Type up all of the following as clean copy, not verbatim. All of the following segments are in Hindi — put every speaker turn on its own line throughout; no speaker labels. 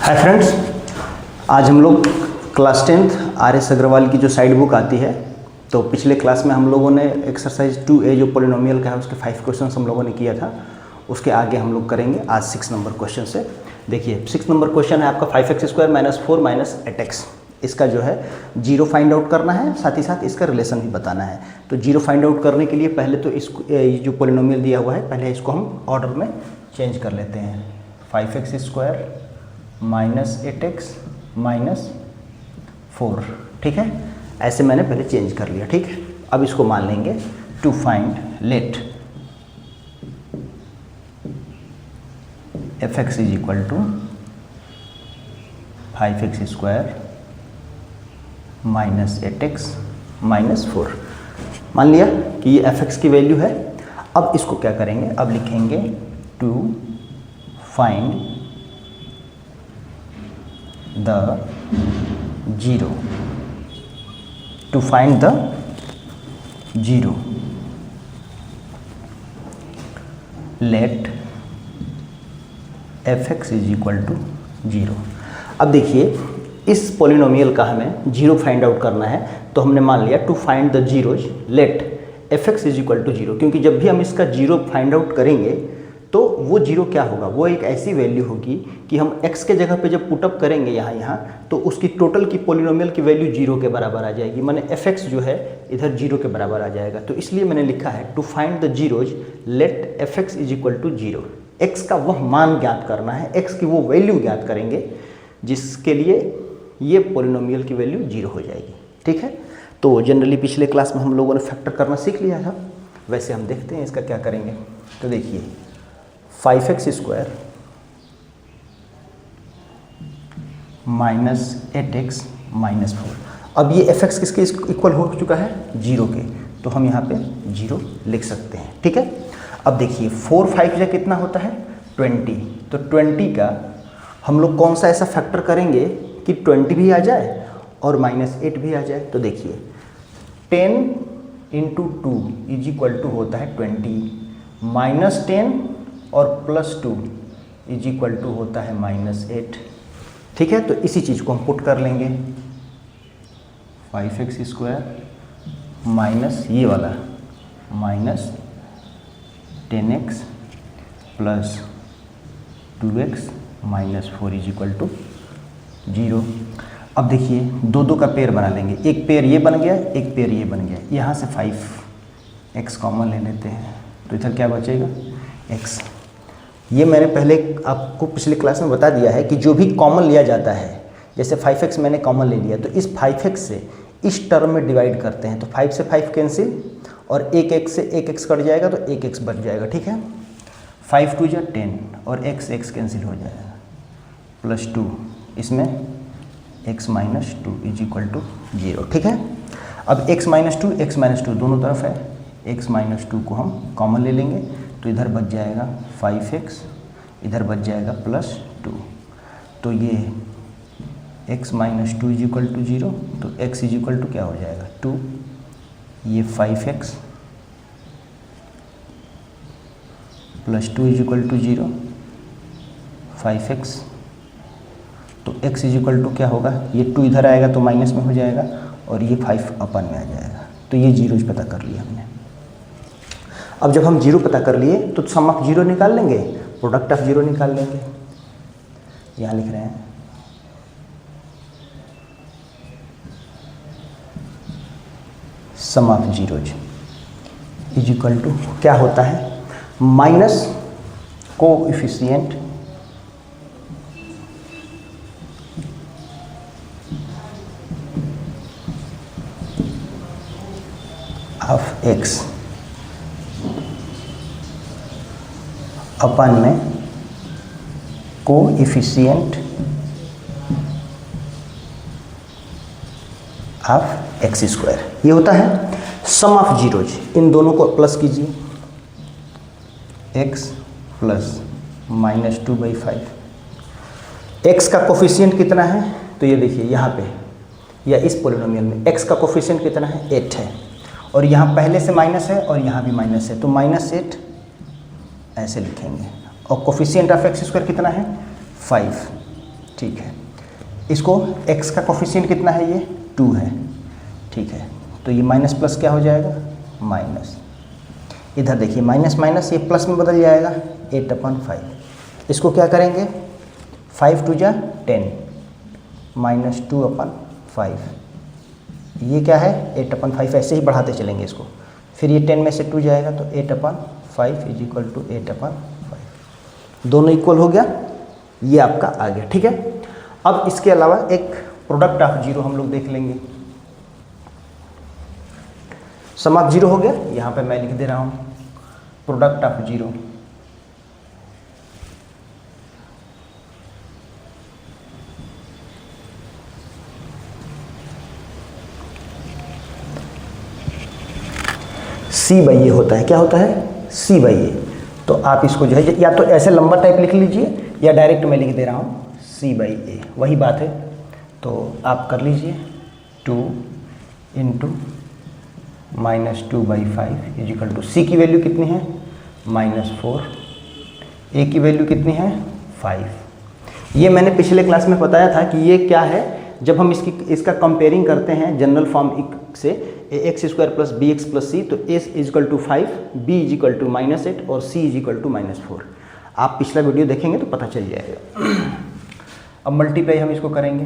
हाय फ्रेंड्स, आज हम लोग क्लास 10th आर.एस. अग्रवाल की जो साइड बुक आती है, तो पिछले क्लास में हम लोगों ने एक्सरसाइज 2A जो पोलिनोमियल का है उसके 5 क्वेश्चंस हम लोगों ने किया था। उसके आगे हम लोग करेंगे आज 6 नंबर क्वेश्चन से। देखिए 6 नंबर क्वेश्चन है आपका 5x² - 4 - 8x। इसका जो है जीरो फाइंड आउट करना है, साथ ही साथ इसका रिलेशन भी बताना है। तो जीरो फाइंड आउट करने के लिए पहले तो इसको जो पोलिनोमियल दिया हुआ है पहले इसको हम ऑर्डर में चेंज कर लेते हैं। 5x² - 8x - 4, ठीक है। ऐसे मैंने पहले चेंज कर लिया, ठीक है। अब इसको मान लेंगे to find late fx = 5x² - 8x - 4। मान लिया कि ये fx की वैल्यू है। अब इसको क्या करेंगे, अब लिखेंगे to find the zero, to find the zero let fx = 0। अब देखिए इस पोलिनोमियल का हमें जीरो फाइंड आउट करना है, तो हमने मान लिया to find the zeros let fx = 0, क्योंकि जब भी हम इसका जीरो फाइंड आउट करेंगे तो वो जीरो क्या होगा, वो एक ऐसी वैल्यू होगी कि हम x के जगह पे जब पुटअप करेंगे यहाँ तो उसकी टोटल की पोलिनोमियल की वैल्यू जीरो के बराबर आ जाएगी, माने fx जो है इधर जीरो के बराबर आ जाएगा। तो इसलिए मैंने लिखा है to find the zeros let fx = 0। x का वह मान ज्ञात करना है, x की वो वैल्यू ज्ञात करेंगे जिसके लिए ये पोलिनोमियल की वैल्यू जीरो हो जाएगी, ठीक है। तो जनरली पिछले क्लास में हम लोगों ने फैक्टर करना सीख लिया था, वैसे हम देखते हैं इसका क्या करेंगे। तो देखिए 5x² - 8x - 4। अब ये fx किसके इक्वल हो चुका है, जीरो के, तो हम यहाँ पे जीरो लिख सकते हैं, ठीक है। अब देखिए 4 5 या कितना होता है 20, तो 20 का हम लोग कौन सा ऐसा फैक्टर करेंगे कि 20 भी आ जाए और -8 भी आ जाए। तो देखिए 10 × 2 = होता है 20, -10 और +2 = होता है -8, ठीक है। तो इसी चीज़ को हम पुट कर लेंगे 5x² माइनस ये वाला -10x + 2x - 4 = 0। अब देखिए दो का पेयर बना लेंगे, एक पेयर ये बन गया, एक पेयर ये बन गया। यहाँ से 5x कॉमन ले लेते हैं, तो इधर क्या बचेगा x। ये मैंने पहले आपको पिछले क्लास में बता दिया है कि जो भी कॉमन लिया जाता है, जैसे 5x मैंने कॉमन ले लिया, तो इस 5x से इस टर्म में डिवाइड करते हैं, तो 5 से 5 कैंसिल और एक x से एक x कट जाएगा, तो एक x बच जाएगा, ठीक है। 5 2 = 10 और x कैंसिल हो जाएगा, +2 इसमें x - 2 = 0, ठीक है। अब x - 2 दोनों तरफ है, x - 2 को हम कॉमन ले लेंगे, तो इधर बच जाएगा 5x, इधर बच जाएगा +2, तो ये x - 2 = 0, तो x = क्या हो जाएगा 2, ये 5x + 2 = 0, 5x, तो x = क्या होगा, ये 2 इधर आएगा तो माइनस में हो जाएगा और ये 5 अपन में आ जाएगा। तो ये जीरोज पता कर लिया हमने। अब जब हम जीरो पता कर लिए तो सम ऑफ जीरो निकाल लेंगे, प्रोडक्ट ऑफ जीरो निकाल लेंगे। यहाँ लिख रहे हैं सम ऑफ जीरोज = क्या होता है, माइनस कोएफिशिएंट ऑफ x अपन में कोएफिशिएंट ऑफ x²। ये होता है सम ऑफ जीरोज। इन दोनों को प्लस कीजिए, x + -2/5। x का कोफिशिएंट कितना है, तो ये देखिए यहाँ पे या इस पोलिनोमियल में x का कोफिशिएंट कितना है 8 है, और यहाँ पहले से माइनस है और यहाँ भी माइनस है, तो -8 ऐसे लिखेंगे। और कोफिशिएंट ऑफ x² कितना है 5, ठीक है। इसको x का कोफिशिएंट कितना है, ये 2 है, ठीक है। तो ये माइनस प्लस क्या हो जाएगा, माइनस। इधर देखिए माइनस माइनस ये प्लस में बदल जाएगा, 8/5। इसको क्या करेंगे, 5 2 जा 10 माइनस 2/5, ये क्या है 8/5। ऐसे ही बढ़ाते चलेंगे इसको, फिर ये 10 में से 2 जाएगा तो 8/5 इज इक्वल टू 8/5। दोनों इक्वल हो गया, ये आपका आ गया, ठीक है। अब इसके अलावा एक प्रोडक्ट ऑफ जीरो हम लोग देख लेंगे। सम ऑफ जीरो हो गया, यहाँ पे मैं लिख दे रहा हूँ product of zero. C by A होता है, क्या होता है, सी बाई ए। तो आप इसको जो है या तो ऐसे लंबा टाइप लिख लीजिए या डायरेक्ट मैं लिख दे रहा हूँ सी बाई ए, वही बात है। तो आप कर लीजिए 2 इंटू -2/5 इज इक्वल टू सी की वैल्यू कितनी है, -4, ए की वैल्यू कितनी है, 5। ये मैंने पिछले क्लास में बताया था कि ये क्या है, जब हम इसका कंपेयरिंग करते हैं जनरल फॉर्म से ax² plus bx plus C, तो a is equal to 5, b is equal to -8 और c इज इक्वल टू -4। आप पिछला वीडियो देखेंगे तो पता चल जाएगा। अब मल्टीप्लाई हम इसको करेंगे,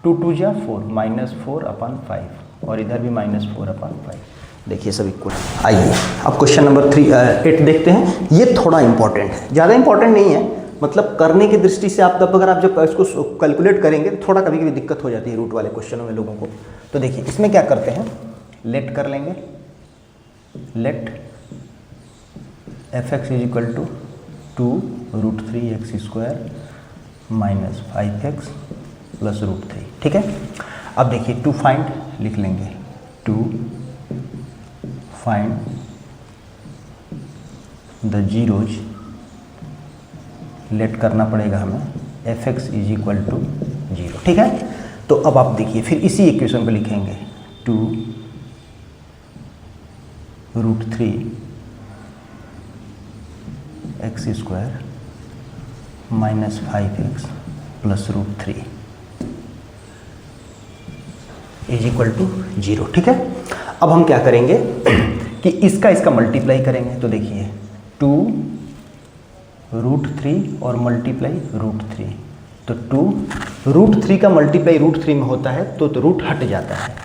2 2 जा 4 -4/5 और इधर भी -4/5। देखिए सब इक्वल। आइए अब क्वेश्चन नंबर 8 देखते हैं। ये थोड़ा इंपॉर्टेंट है, ज़्यादा इंपॉर्टेंट नहीं है, मतलब करने की दृष्टि से आप तब अगर आप जब इसको कैलकुलेट करेंगे तो थोड़ा कभी कभी दिक्कत हो जाती है रूट वाले क्वेश्चनों में लोगों को। तो देखिए इसमें क्या करते हैं, लेट कर लेंगे, let fx is equal to 2√3x² -5x plus √3, ठीक है। अब देखिए टू फाइंड लिख लेंगे, to find the zeros, let करना पड़ेगा हमें fx इज इक्वल टू 0, ठीक है। तो अब आप देखिए फिर इसी इक्वेशन को लिखेंगे 2√3x² -5x plus √3 is equal to 0, ठीक है। अब हम क्या करेंगे कि इसका मल्टीप्लाई करेंगे। तो देखिए 2√3 और मल्टीप्लाई √3, तो 2√3 का मल्टीप्लाई √3 में होता है तो रूट हट जाता है,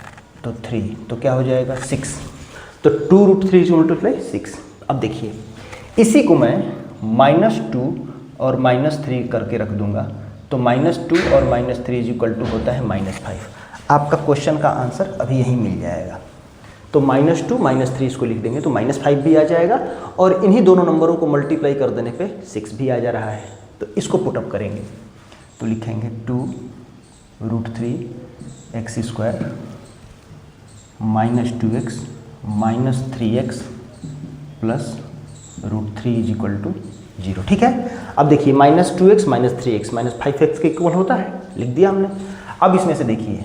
तो 3, तो क्या हो जाएगा 6। तो 2√3 से मल्टीप्लाई 6। अब देखिए इसी को मैं -2 और -3 करके रख दूंगा, तो -2 और -3 इज इक्वल टू होता है -5। आपका क्वेश्चन का आंसर अभी यहीं मिल जाएगा। तो -2 -3 इसको लिख देंगे तो -5 भी आ जाएगा और इन्हीं दोनों नंबरों को मल्टीप्लाई कर देने पे 6 भी आ जा रहा है। तो इसको पुटअप करेंगे तो लिखेंगे 2√3x² -2x -3x plus √3 is equal to 0, ठीक है। अब देखिए -2x -3x -5x के इक्वल होता है, लिख दिया हमने। अब इसमें से देखिए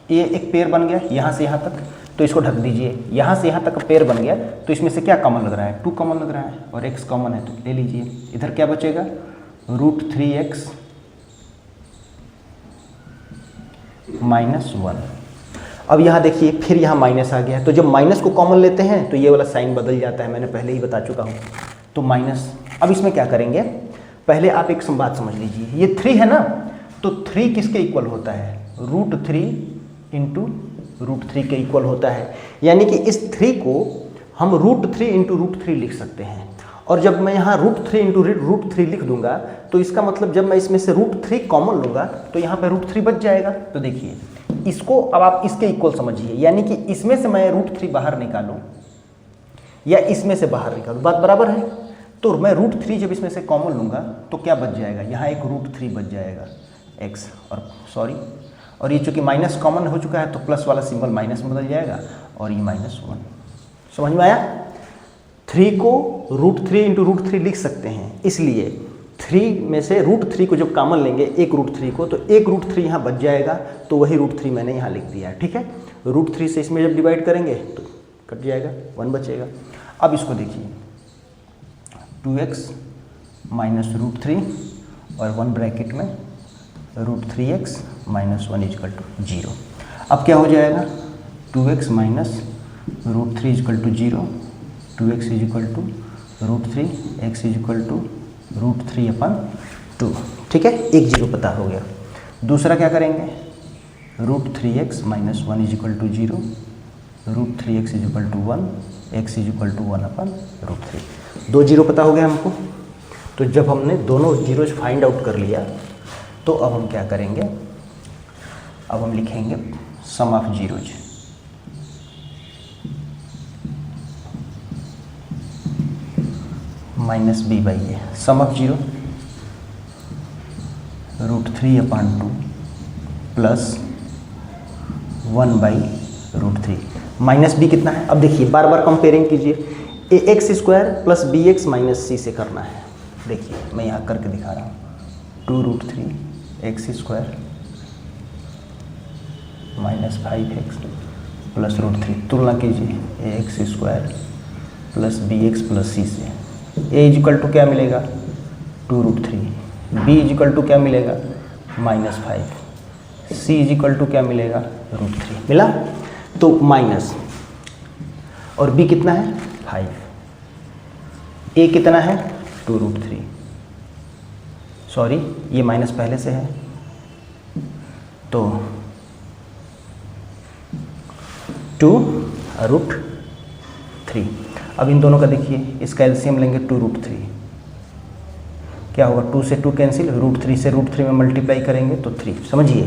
ये एक पेयर बन गया यहाँ से यहाँ तक, तो इसको ढक दीजिए। यहाँ से यहाँ तक का पेयर बन गया तो इसमें से क्या कॉमन लग रहा है, 2 कॉमन लग रहा है और x कॉमन है तो ले लीजिए। इधर क्या बचेगा, √3x -1। अब यहाँ देखिए फिर यहाँ माइनस आ गया, तो जब माइनस को कॉमन लेते हैं तो ये वाला साइन बदल जाता है, मैंने पहले ही बता चुका हूँ। तो माइनस, अब इसमें क्या करेंगे, पहले आप एक बात समझ लीजिए, ये 3 है ना, तो 3 किसके इक्वल होता है, √3 इंटू √3 के इक्वल होता है। यानी कि इस 3 को हम √3 इंटू √3 लिख सकते हैं। और जब मैं यहाँ √3 इंटू √3 लिख दूंगा तो इसका मतलब जब मैं इसमें से √3 कॉमन लूँगा तो यहाँ पे √3 बच जाएगा। तो देखिए इसको अब आप इसके इक्वल समझिए, यानी कि इसमें से मैं √3 बाहर निकालूँ या इसमें से बाहर निकालूँ, बात बराबर है। तो मैं √3 जब इसमें से कॉमन लूँगा तो क्या बच जाएगा, यहाँ एक √3 बच जाएगा x, और ये चूँकि माइनस कॉमन हो चुका है तो प्लस वाला सिंबल माइनस में बदल जाएगा और ये -1। समझ में आया। 3 को √3 इंटू √3 लिख सकते हैं, इसलिए 3 में से √3 को जब कॉमन लेंगे एक √3 को, तो एक √3 यहाँ बच जाएगा, तो वही √3 मैंने यहाँ लिख दिया है, ठीक है। √3 से इसमें जब डिवाइड करेंगे तो कट जाएगा, 1 बचेगा। अब इसको देखिए 2x -√3 और 1 ब्रैकेट में √3x माइनस 1 इजकल टू 0। अब क्या हो जाएगा 2x minus √3 is equal to 0, 2x is equal to √3, x is equal to √3/2। ठीक है, एक 0 पता हो गया। दूसरा क्या करेंगे √3x minus 1 is equal to 0, √3x is equal to 1, x is equal to 1/√3। 2 0 पता हो गया हमको। तो जब हमने दोनों जीरोज फाइंड आउट कर लिया तो अब हम क्या करेंगे, अब हम लिखेंगे sum of zeros. Minus b/a sum of 0 √3/2 plus 1/√3 minus b कितना है। अब देखिए बार बार कंपेयरिंग कीजिए, ax² plus bx minus c से करना है। देखिए मैं यहाँ करके दिखा रहा हूँ, 2√3x² माइनस 5x प्लस √3, तुलना कीजिए ax² plus bx plus c से। a इजिकल टू क्या मिलेगा 2√3, b इजिकल टू क्या मिलेगा -5, c इजिकल टू क्या मिलेगा √3 मिला। तो माइनस और b कितना है 5, a कितना है 2√3, सॉरी ये माइनस पहले से है तो 2√3। अब इन दोनों का देखिए, इसका एलसीएम लेंगे 2√3, क्या होगा 2 से 2 कैंसिल, √3 से √3 में मल्टीप्लाई करेंगे तो 3। समझिए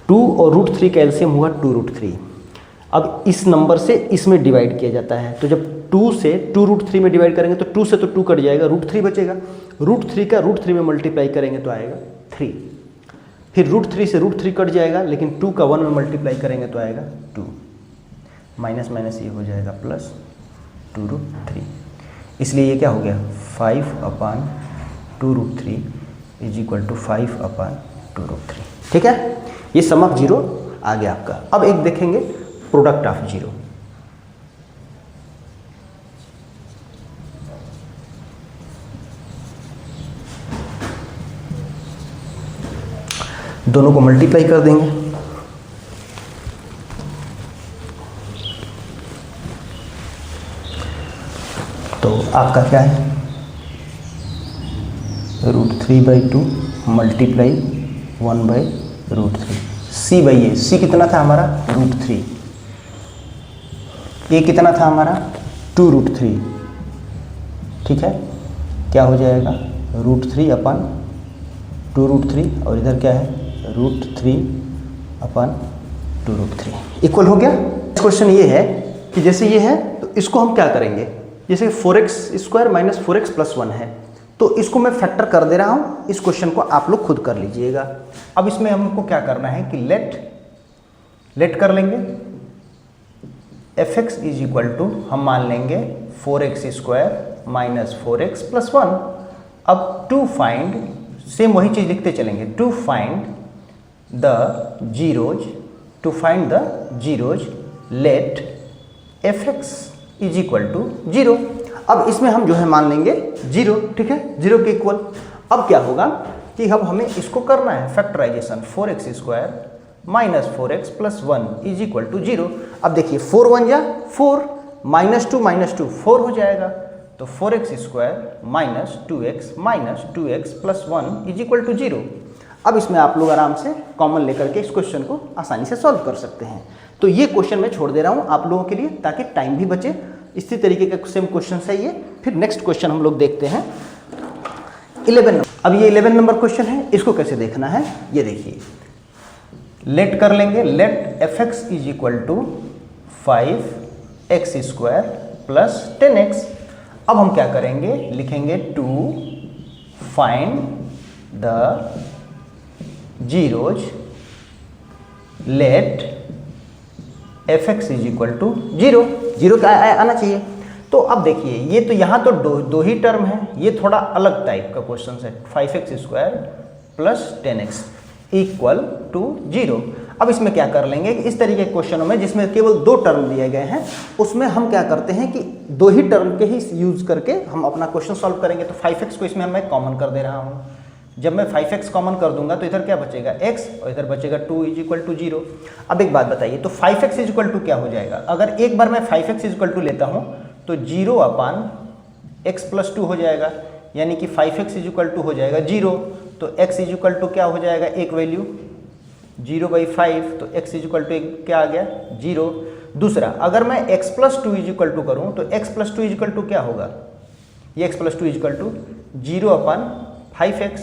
2 और √3 का एलसीएम हुआ 2√3। अब इस नंबर से इसमें डिवाइड किया जाता है, तो जब 2 से 2√3 में डिवाइड करेंगे तो 2 से तो 2 कट जाएगा, √3 बचेगा, √3 का √3 में मल्टीप्लाई करेंगे तो आएगा 3, फिर √3 से √3 कट जाएगा, लेकिन 2 का 1 में मल्टीप्लाई करेंगे तो आएगा 2, माइनस माइनस ये हो जाएगा प्लस 2√3। इसलिए ये क्या हो गया 5/2√3 इज इक्वल टू 5/2√3। ठीक है, ये सम ऑफ 0 आ गया आपका। अब एक देखेंगे प्रोडक्ट ऑफ 0। दोनों को मल्टीप्लाई कर देंगे, तो आपका क्या है √3/2 मल्टीप्लाई 1/√3, c/a, c कितना था हमारा √3, a कितना था हमारा 2√3। ठीक है, क्या हो जाएगा √3/2√3 और इधर क्या है √3/2√3 इक्वल हो गया। क्वेश्चन ये है कि जैसे ये है तो इसको हम क्या करेंगे, जैसे 4x² माइनस 4x प्लस 1 है तो इसको मैं फैक्टर कर दे रहा हूँ, इस क्वेश्चन को आप लोग खुद कर लीजिएगा। अब इसमें हमको क्या करना है कि लेट कर लेंगे fx इज इक्वल टू हम मान लेंगे 4x² माइनस 4x प्लस 1। अब टू फाइंड, सेम वही चीज़ लिखते चलेंगे, to find the zeros let fx is equal to 0। अब इसमें हम जो है मान लेंगे 0, ठीक है, 0 के इक्वल। अब क्या होगा कि अब हमें इसको करना है factorization, 4x² minus 4x plus 1 is equal to 0। अब देखिए 4 1 या 4, -2 4 हो जाएगा, तो 4x² minus 2x plus 1 is equal to 0। अब इसमें आप लोग आराम से कॉमन लेकर के इस क्वेश्चन को आसानी से सॉल्व कर सकते हैं। तो ये क्वेश्चन मैं छोड़ दे रहा हूँ आप लोगों के लिए ताकि टाइम भी बचे। इसी तरीके का सेम क्वेश्चन है ये। फिर नेक्स्ट क्वेश्चन हम लोग देखते हैं 11। अब ये 11 नंबर क्वेश्चन है, इसको कैसे देखना है ये देखिए, लेट कर लेंगे, let fx is equal to 5x² plus 10x। अब हम क्या करेंगे, लिखेंगे to find the zeros let fx is equal to 0 का आना चाहिए। तो अब देखिए ये तो यहाँ तो दो ही टर्म है, ये थोड़ा अलग टाइप का क्वेश्चन है, 5x² plus 10x equal to 0। अब इसमें क्या कर लेंगे, इस तरीके के क्वेश्चनों में जिसमें केवल 2 टर्म दिए गए हैं उसमें हम क्या करते हैं कि 2 ही टर्म के ही यूज करके हम अपना क्वेश्चन सॉल्व करेंगे। तो 5x को इसमें मैं कॉमन कर दे रहा हूँ, जब मैं 5x कॉमन कर दूंगा तो इधर क्या बचेगा x और इधर बचेगा 2 = 0। अब एक बात बताइए, तो 5x = क्या हो जाएगा? अगर एक बार मैं 5x = लेता हूं तो 0/x + 2 हो जाएगा, यानी कि 5x = हो जाएगा 0। तो x = क्या हो जाएगा? एक वैल्यू 0/5, तो x = क्या आ गया? 0। दूसरा, अगर मैं x + 2 = करूं तो x + 2 = क्या होगा? ये x + 2 = 0/5x।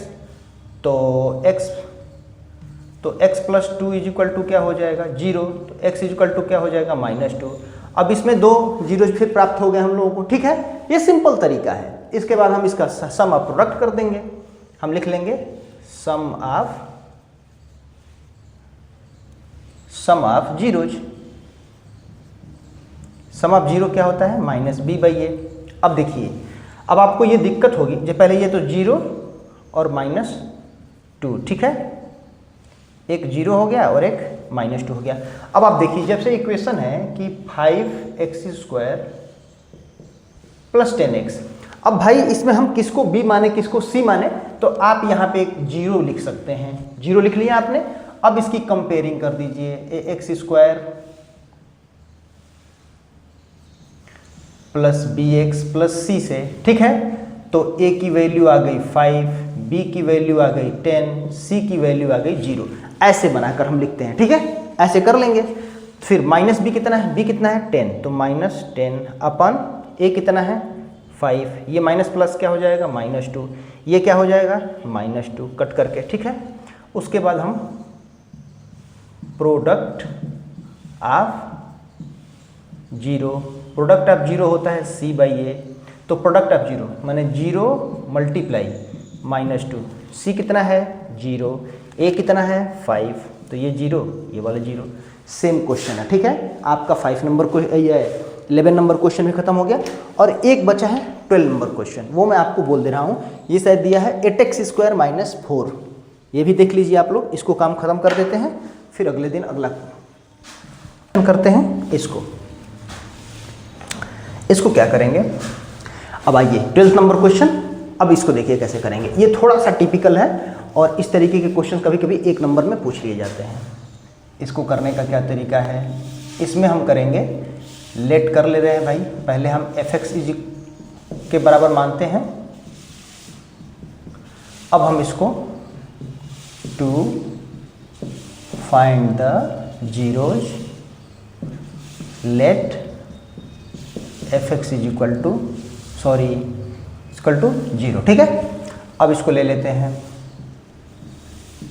तो x + 2 = क्या हो जाएगा? 0। तो x = क्या हो जाएगा? -2। अब इसमें 2 जीरो फिर प्राप्त हो गए हम लोगों को, ठीक है। ये सिंपल तरीका है। इसके बाद हम इसका सम ऑफ प्रोडक्ट कर देंगे। हम लिख लेंगे sum of zeros. Sum of zero क्या होता है? -b/a। अब देखिए, अब आपको ये दिक्कत होगी, जो पहले ये तो 0 और -2, ठीक है, एक 0 हो गया और एक -2 हो गया। अब आप देखिए, जब से इक्वेशन है कि 5x² + 10x, अब भाई इसमें हम किसको b माने किसको c माने, तो आप यहाँ पे एक 0 लिख सकते हैं। 0 लिख लिया आपने। अब इसकी कंपेयरिंग कर दीजिए ax² + bx + c से, ठीक है। तो a की वैल्यू आ गई 5, b की वैल्यू आ गई 10, c की वैल्यू आ गई 0। ऐसे बनाकर हम लिखते हैं, ठीक है, ऐसे कर लेंगे। फिर -b कितना है? b कितना है? 10, तो -10/a कितना है? 5। ये माइनस प्लस क्या हो जाएगा? -2। ये क्या हो जाएगा? -2 कट करके, ठीक है। उसके बाद हम product of zero, product of zero होता है c/a। तो प्रोडक्ट ऑफ जीरो माने 0 × -2, c कितना है? 0, a कितना है? 5, तो ये 0, ये वाला 0। सेम क्वेश्चन है, ठीक है। आपका 5 नंबर को 11 नंबर क्वेश्चन भी खत्म हो गया और एक बचा है 12 नंबर क्वेश्चन, वो मैं आपको बोल दे रहा हूँ। ये शायद दिया है 8x² - 4। ये भी देख लीजिए आप लोग। इसको काम खत्म कर देते हैं, फिर अगले दिन अगला करते हैं। इसको क्या करेंगे? अब आइए 12 नंबर क्वेश्चन, अब इसको देखिए कैसे करेंगे। ये थोड़ा सा टिपिकल है और इस तरीके के क्वेश्चन कभी कभी 1 नंबर में पूछ लिए जाते हैं। इसको करने का क्या तरीका है? इसमें हम करेंगे, लेट कर ले रहे हैं भाई। पहले हम fx के बराबर मानते हैं। अब हम इसको to find the zeros let fx equal to 0, ठीक है। अब इसको ले लेते हैं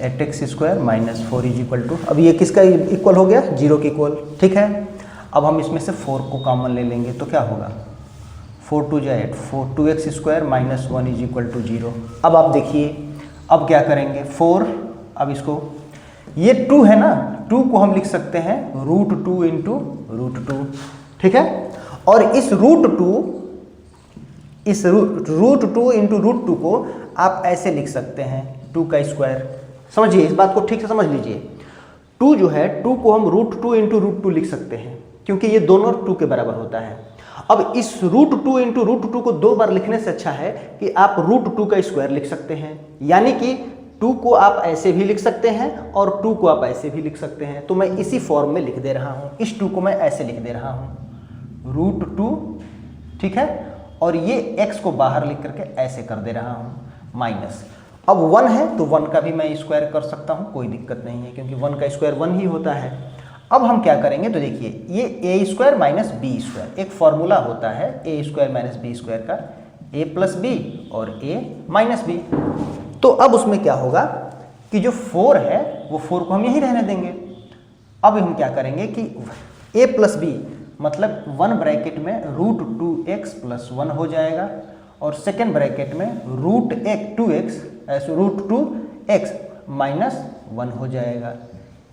8x² - 4 इक्वल टू, अब ये किसका इक्वल हो गया? 0 के इक्वल, ठीक है। अब हम इसमें से 4 को कॉमन ले लेंगे तो क्या होगा? 4 × 2 = 8, 2x² - 1 इक्वल टू 0। अब आप देखिए, अब क्या करेंगे? 4, अब इसको, ये 2 है ना, 2 को हम लिख सकते हैं √2 × √2, ठीक है। और इस √2 × √2 को आप ऐसे लिख सकते हैं 2 का स्क्वायर। समझिए, इस बात को ठीक से समझ लीजिए। 2 जो है, 2 को हम √2 × √2 लिख सकते हैं, क्योंकि ये दोनों 2 के बराबर होता है। अब इस √2 × √2 को 2 बार लिखने से अच्छा है कि आप √2 का स्क्वायर लिख सकते हैं। यानी कि 2 को आप ऐसे भी लिख सकते हैं और 2 को आप ऐसे भी लिख सकते हैं। तो मैं इसी फॉर्म में लिख दे रहा हूँ। इस 2 को मैं ऐसे लिख दे रहा हूँ √2, ठीक है। और ये x को बाहर लिख करके ऐसे कर दे रहा हूँ माइनस। अब 1 है तो 1 का भी मैं स्क्वायर कर सकता हूँ, कोई दिक्कत नहीं है, क्योंकि 1 का स्क्वायर 1 ही होता है। अब हम क्या करेंगे? तो देखिए, ये a² - b², एक फॉर्मूला होता है a² - b² का, a + b और a - b। तो अब उसमें क्या होगा कि जो 4 है वो 4 को हम यहीं रहने देंगे। अब हम क्या करेंगे कि a + b मतलब 1 ब्रैकेट में √2x + 1 हो जाएगा और सेकेंड ब्रैकेट में √2x -1 हो जाएगा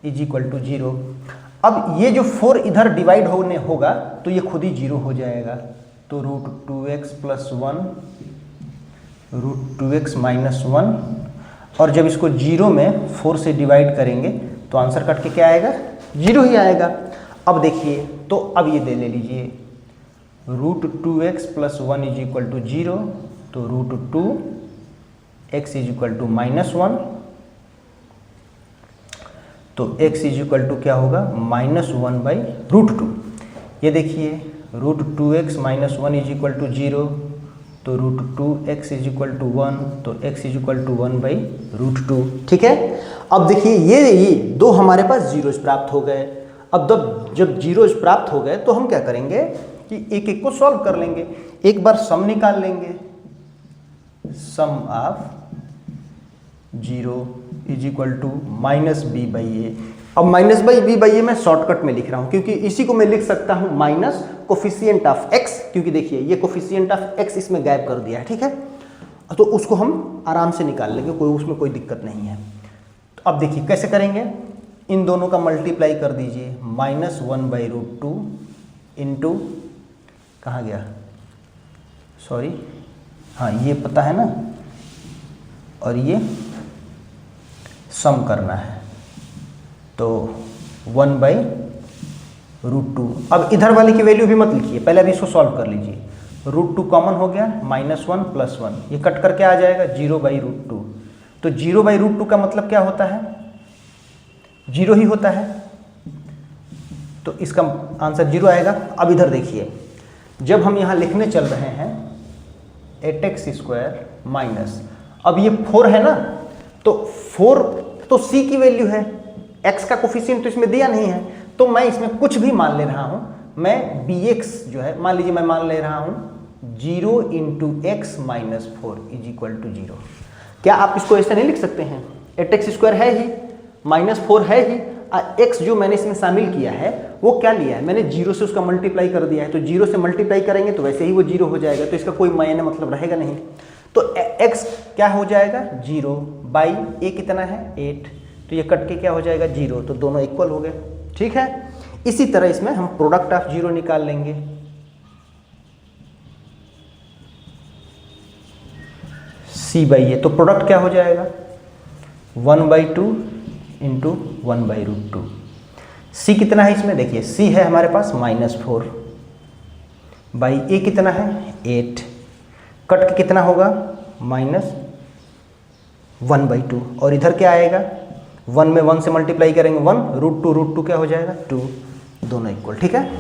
इक्वल टू 0। अब ये जो 4 इधर डिवाइड होने होगा तो ये खुद ही 0 हो जाएगा। तो √2x + 1 √2x - 1, और जब इसको 0 में 4 से डिवाइड करेंगे तो आंसर कट के क्या आएगा? 0 ही आएगा। अब देखिए, तो अब ये ले लीजिए √2x + 1 इक्वल टू 0, तो √2 x इज इक्वल टू -1, तो x इज इक्वल टू क्या होगा -1/√2। ये देखिए √2x - 1 इज इक्वल टू 0, तो √2x इज इक्वल टू 1, तो x इज इक्वल टू 1/√2। ठीक है। अब देखिए ये दो हमारे पास जीरोज प्राप्त हो गए। अब जब जीरोज प्राप्त हो गए तो हम क्या करेंगे कि एक एक को सॉल्व कर लेंगे। एक बार सम निकाल लेंगे, sum of 0 is equal to -b/a। अब -b/a मैं शॉर्टकट में लिख रहा हूं क्योंकि इसी को मैं लिख सकता हूं माइनस कोफिशिएंट ऑफ x, क्योंकि देखिए ये कोफिशिएंट ऑफ x इसमें गायब कर दिया है। ठीक है, तो उसको हम आराम से निकाल लेंगे, उसमें कोई दिक्कत नहीं है। तो अब देखिए कैसे करेंगे, इन दोनों का मल्टीप्लाई कर दीजिए, -1/√2 इंटू कहाँ गया, सॉरी हाँ ये पता है ना, और ये सम करना है, तो 1/√2। अब इधर वाले की वैल्यू भी मत लिखिए, पहले अभी इसको सॉल्व कर लीजिए। √2 कॉमन हो गया, -1 + 1, ये कट करके आ जाएगा 0/√2। तो 0/√2 का मतलब क्या होता है, 0 ही होता है, तो इसका आंसर 0 आएगा। अब इधर देखिए, जब हम यहाँ लिखने चल रहे हैं 8x² माइनस, अब ये 4 है ना, तो 4 तो c की वैल्यू है, x का कोफिशिएंट तो इसमें दिया नहीं है, तो मैं इसमें कुछ भी मान ले रहा हूँ। मैं bx जो है मान लीजिए, मैं मान ले रहा हूँ 0 × x - 4 इज इक्वल टू 0। क्या आप इसको ऐसे नहीं लिख सकते हैं, 8x² है ही, -4 है ही, x जो मैंने इसमें शामिल किया है वो क्या लिया है, मैंने 0 से उसका मल्टीप्लाई कर दिया है, तो 0 से मल्टीप्लाई करेंगे तो वैसे ही वो 0 हो जाएगा, तो इसका कोई मायने मतलब रहेगा नहीं। तो x क्या हो जाएगा 0/a कितना है 8, तो ये कट के क्या हो जाएगा 0, तो दोनों इक्वल हो गए। ठीक है, इसी तरह इसमें हम प्रोडक्ट ऑफ 0 निकाल लेंगे, c/a, तो प्रोडक्ट क्या हो जाएगा 1/2 इंटू 1/√2। c कितना है इसमें, देखिए c है हमारे पास -4, बाई a कितना है 8, कट के कितना होगा -1/2, और इधर क्या आएगा 1 में 1 से मल्टीप्लाई करेंगे 1, √2 क्या हो जाएगा 2, दोनों इक्वल। ठीक है,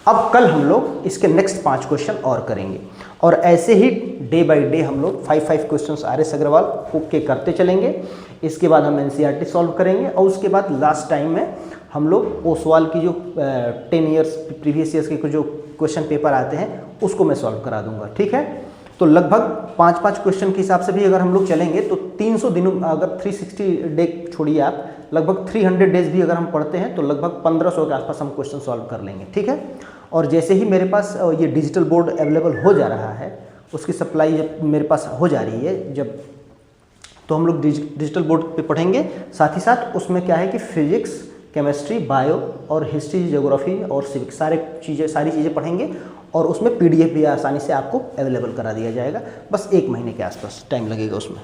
अब कल हम लोग इसके नेक्स्ट 5 क्वेश्चन और करेंगे, और ऐसे ही डे बाय डे हम लोग 5 क्वेश्चंस RS अग्रवाल के करते चलेंगे। इसके बाद हम NCERT सॉल्व करेंगे, और उसके बाद लास्ट टाइम में हम लोग ओसवाल की जो 10 ईयर्स प्रीवियस ईयर्स के जो क्वेश्चन पेपर आते हैं उसको मैं सॉल्व करा दूंगा। ठीक है, तो लगभग 5 क्वेश्चन के हिसाब से भी अगर हम लोग चलेंगे तो 300 दिनों, अगर 360 डे छोड़िए आप, लगभग 300 डेज भी अगर हम पढ़ते हैं तो लगभग 1500 के आसपास हम क्वेश्चन सॉल्व कर लेंगे। ठीक है, और जैसे ही मेरे पास ये डिजिटल बोर्ड अवेलेबल हो जा रहा है, उसकी सप्लाई जब मेरे पास हो जा रही है जब, तो हम लोग डिजिटल बोर्ड पे पढ़ेंगे। साथ ही साथ उसमें क्या है कि फिजिक्स, केमिस्ट्री, बायो और हिस्ट्री, ज्योग्राफी और सिविक्स सारी चीज़ें पढ़ेंगे, और उसमें PDF भी आसानी से आपको अवेलेबल करा दिया जाएगा। बस 1 महीने के आसपास टाइम लगेगा उसमें।